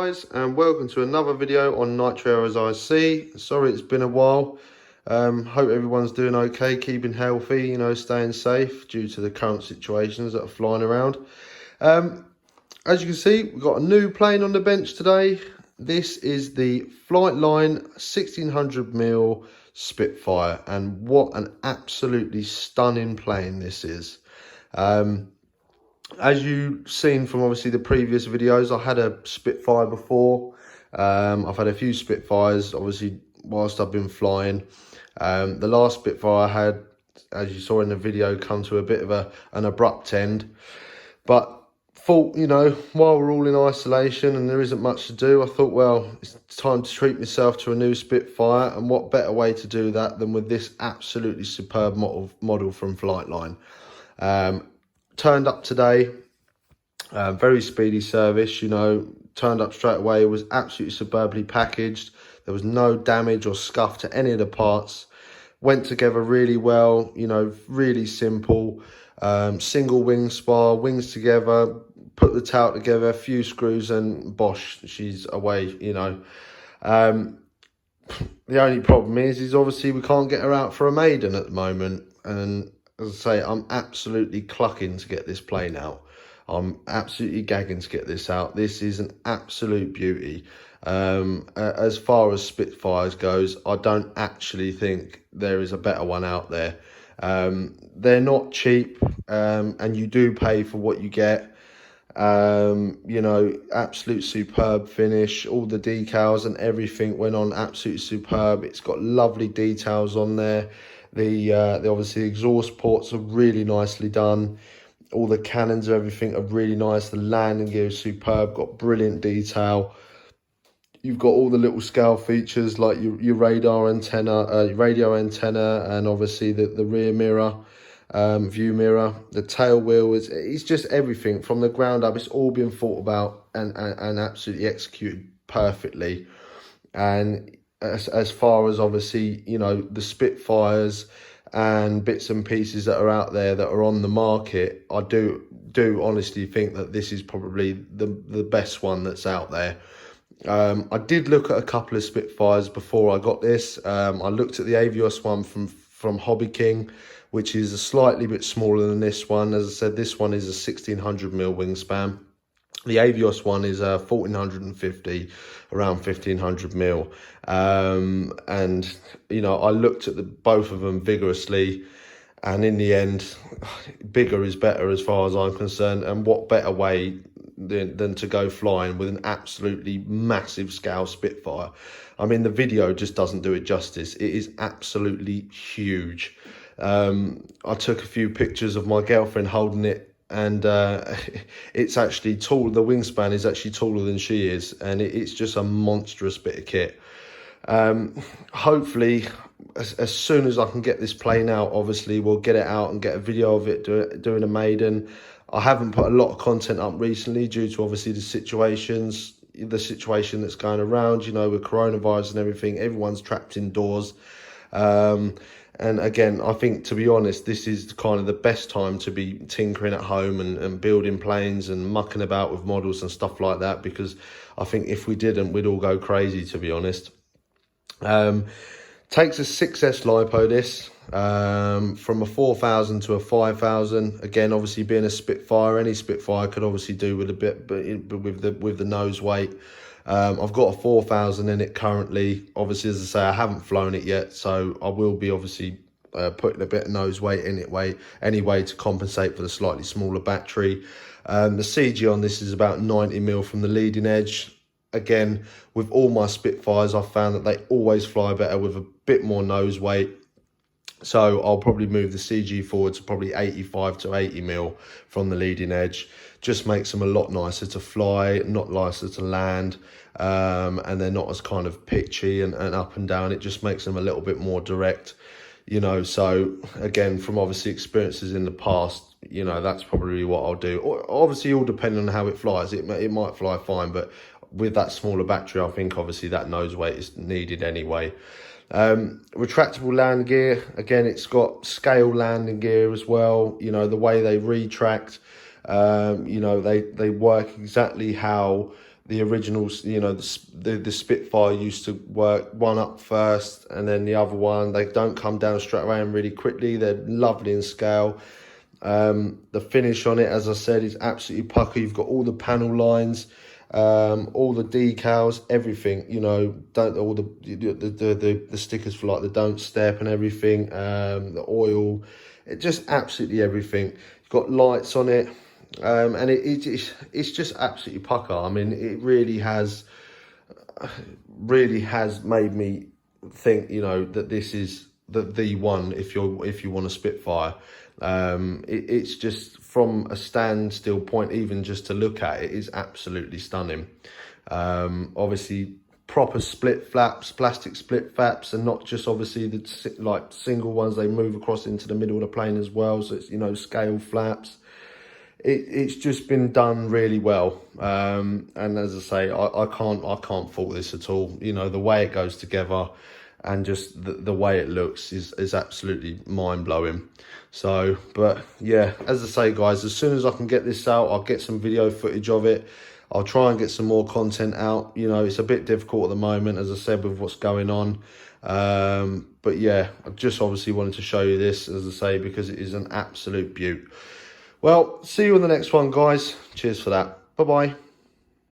guys, and welcome to another video on Nitro as I see. Sorry it's been a while. Hope everyone's doing okay, keeping healthy, staying safe due to the current situations that are flying around. As you can see, we've got a new plane on the bench today. This is the Flightline 1600mm Spitfire, and what an absolutely stunning plane this is. As you've seen from obviously the previous videos, I had a Spitfire before. I've had a few Spitfires, obviously, whilst I've been flying. The last Spitfire I had, as you saw in the video, come to a bit of an abrupt end. But thought, while we're all in isolation and there isn't much to do, I thought, well, it's time to treat myself to a new Spitfire. And what better way to do that than with this absolutely superb model from Flightline. Turned up today, very speedy service, turned up straight away. It was absolutely superbly packaged. There was no damage or scuff to any of the parts. Went together really well, really simple. Single wing spar, wings together, put the tail together, a few screws, and bosh, she's away, The only problem is obviously we can't get her out for a maiden at the moment. And as I say, I'm absolutely clucking to get this plane out. I'm absolutely gagging to get this out. This is an absolute beauty. As far as Spitfires goes, I don't actually think there is a better one out there. They're not cheap, and you do pay for what you get. Absolute superb finish. All the decals and everything went on absolutely superb. It's got lovely details on there. The obviously exhaust ports are really nicely done. All the cannons and everything are really nice. The landing gear is superb, got brilliant detail. You've got all the little scale features like your radar antenna, radio antenna, and obviously the rear mirror, view mirror. The tail wheel it's just everything from the ground up. It's all been thought about and absolutely executed perfectly. And as far as obviously, the Spitfires and bits and pieces that are out there that are on the market, I do honestly think that this is probably the best one that's out there. I did look at a couple of Spitfires before I got this. I looked at the Avios one from Hobby King, which is a slightly bit smaller than this one. As I said, this one is a 1600mm wingspan. The Avios one is 1450, around 1500mm. And, I looked at both of them vigorously. And in the end, bigger is better as far as I'm concerned. And what better way than to go flying with an absolutely massive scale Spitfire. I mean, the video just doesn't do it justice. It is absolutely huge. I took a few pictures of my girlfriend holding it, and it's actually tall. The wingspan is actually taller than she is, and it's just a monstrous bit of kit. Hopefully, as soon as I can get this plane out, obviously we'll get it out and get a video of it doing a maiden. I haven't put a lot of content up recently due to obviously the situation that's going around, with coronavirus and everything. Everyone's trapped indoors. And again, I think, to be honest, this is kind of the best time to be tinkering at home and building planes and mucking about with models and stuff like that, because I think if we didn't, we'd all go crazy, to be honest. Takes a 6S lipo, this, from a 4000 to a 5000. Again, obviously being a Spitfire, any Spitfire could obviously do with a bit, but with the nose weight. I've got a 4000 in it currently. Obviously, as I say, I haven't flown it yet, so I will be obviously putting a bit of nose weight in it anyway to compensate for the slightly smaller battery. The CG on this is about 90mm from the leading edge. Again, with all my Spitfires, I've found that they always fly better with a bit more nose weight. So I'll probably move the CG forward to probably 85 to 80mm from the leading edge. Just makes them a lot nicer to fly, not nicer to land, and they're not as kind of pitchy and up and down. It just makes them a little bit more direct, So again, from obviously experiences in the past, that's probably what I'll do. Obviously, all depending on how it flies. It might fly fine, but with that smaller battery, I think obviously that nose weight is needed anyway. Retractable landing gear, again, it's got scale landing gear as well. The way they retract, they work exactly how the originals, you know, the Spitfire used to work one up first and then the other one. They don't come down straight away and really quickly. They're lovely in scale. The finish on it, as I said, is absolutely pucker. You've got all the panel lines, all the decals, everything, you know, all the stickers for like the don't step and everything, the oil, it just absolutely everything. You've got lights on it, and it's just absolutely pucker. I mean, it really has made me think, you know, that this is the one if you want a Spitfire. It's just from a standstill point, even just to look at it, is absolutely stunning. Obviously proper split flaps, plastic split flaps, and not just obviously the like single ones. They move across into the middle of the plane as well, so it's, you know, scale flaps. It's just been done really well, and as I say, I can't fault this at all. You know, the way it goes together and just the way it looks is absolutely mind-blowing. So, but yeah, as I say, guys, as soon as I can get this out, I'll get some video footage of it. I'll try and get some more content out. You know, it's a bit difficult at the moment, as I said, with what's going on. But yeah, I just obviously wanted to show you this, as I say, because it is an absolute beaut. Well, see you in the next one, guys. Cheers for that. Bye-bye.